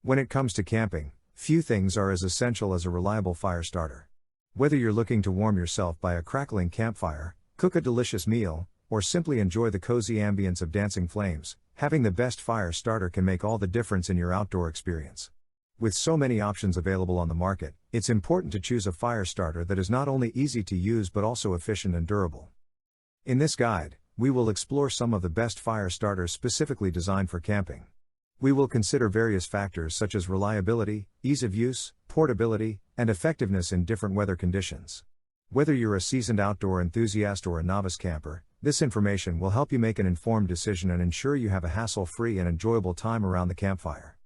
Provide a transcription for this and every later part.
When it comes to camping, few things are as essential as a reliable fire starter. Whether you're looking to warm yourself by a crackling campfire, cook a delicious meal, or simply enjoy the cozy ambience of dancing flames, having the best fire starter can make all the difference in your outdoor experience. With so many options available on the market, it's important to choose a fire starter that is not only easy to use but also efficient and durable. In this guide, we will explore some of the best fire starters specifically designed for camping. We will consider various factors such as reliability, ease of use, portability, and effectiveness in different weather conditions. Whether you're a seasoned outdoor enthusiast or a novice camper, this information will help you make an informed decision and ensure you have a hassle-free and enjoyable time around the campfire.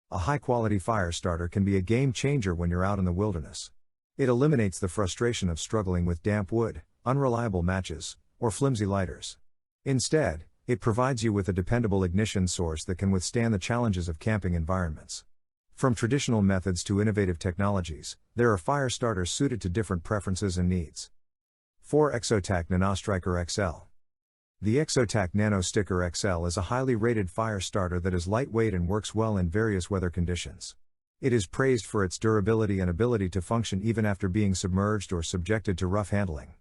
A high-quality fire starter can be a game changer when you're out in the wilderness. It eliminates the frustration of struggling with damp wood, unreliable matches, or flimsy lighters. Instead, it provides you with a dependable ignition source that can withstand the challenges of camping environments. From traditional methods to innovative technologies, there are fire starters suited to different preferences and needs. 4. Exotech Nostriker XL. The Exotech Nostriker XL is a highly rated fire starter that is lightweight and works well in various weather conditions. It is praised for its durability and ability to function even after being submerged or subjected to rough handling.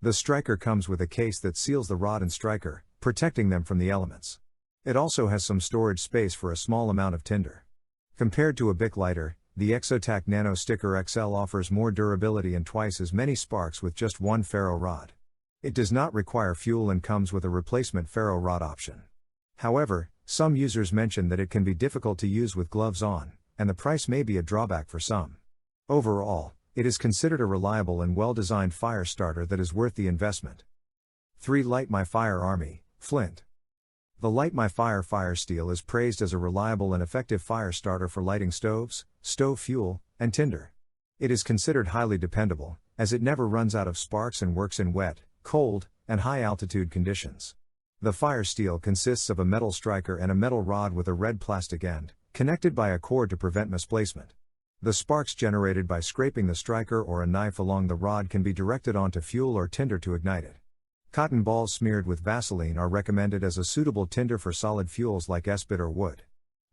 The striker comes with a case that seals the rod and striker, protecting them from the elements. It also has some storage space for a small amount of tinder. Compared to a Bic lighter, the Exotech Nostriker XL offers more durability and twice as many sparks with just one ferro rod. It does not require fuel and comes with a replacement ferro rod option. However, some users mention that it can be difficult to use with gloves on, and the price may be a drawback for some. Overall, it is considered a reliable and well-designed fire starter that is worth the investment. 3. Light My Fire Army, Flint. The Light My Fire fire steel is praised as a reliable and effective fire starter for lighting stoves, stove fuel, and tinder. It is considered highly dependable, as it never runs out of sparks and works in wet, cold, and high-altitude conditions. The fire steel consists of a metal striker and a metal rod with a red plastic end, connected by a cord to prevent misplacement. The sparks generated by scraping the striker or a knife along the rod can be directed onto fuel or tinder to ignite it. Cotton balls smeared with Vaseline are recommended as a suitable tinder for solid fuels like esbit or wood.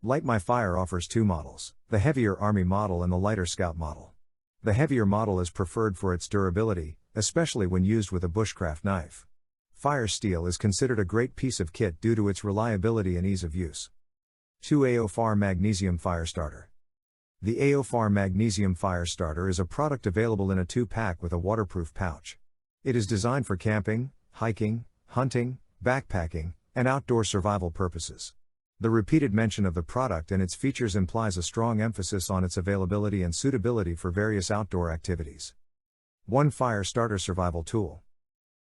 Light My Fire offers two models, the heavier Army model and the lighter Scout model. The heavier model is preferred for its durability, especially when used with a bushcraft knife. Fire steel is considered a great piece of kit due to its reliability and ease of use. 2. Aufar Magnesium Fire Starter. The Aufar Magnesium Fire Starter is a product available in a 2-pack with a waterproof pouch. It is designed for camping, hiking, hunting, backpacking, and outdoor survival purposes. The repeated mention of the product and its features implies a strong emphasis on its availability and suitability for various outdoor activities. 1. Fire Starter Survival Tool.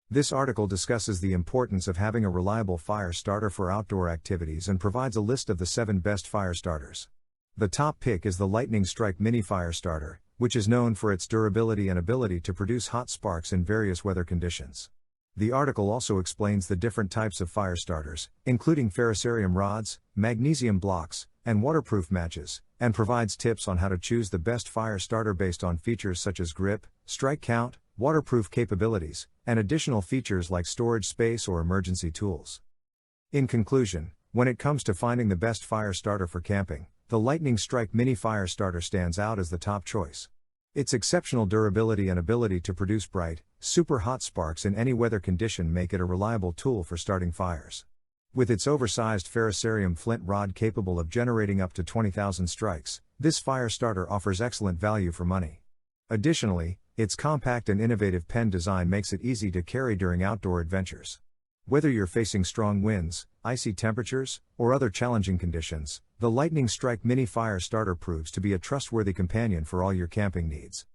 This article discusses the importance of having a reliable fire starter for outdoor activities and provides a list of the 7 best fire starters. The top pick is the Lightning Strike Mini Fire Starter, which is known for its durability and ability to produce hot sparks in various weather conditions. The article also explains the different types of fire starters, including ferrocerium rods, magnesium blocks, and waterproof matches, and provides tips on how to choose the best fire starter based on features such as grip, strike count, waterproof capabilities, and additional features like storage space or emergency tools. In conclusion, when it comes to finding the best fire starter for camping, the Lightning Strike Mini Fire Starter stands out as the top choice. Its exceptional durability and ability to produce bright, super hot sparks in any weather condition make it a reliable tool for starting fires. With its oversized ferrocerium flint rod capable of generating up to 20,000 strikes, this fire starter offers excellent value for money. Additionally, its compact and innovative pen design makes it easy to carry during outdoor adventures. Whether you're facing strong winds, icy temperatures, or other challenging conditions, the Lightning Strike Mini Fire Starter proves to be a trustworthy companion for all your camping needs.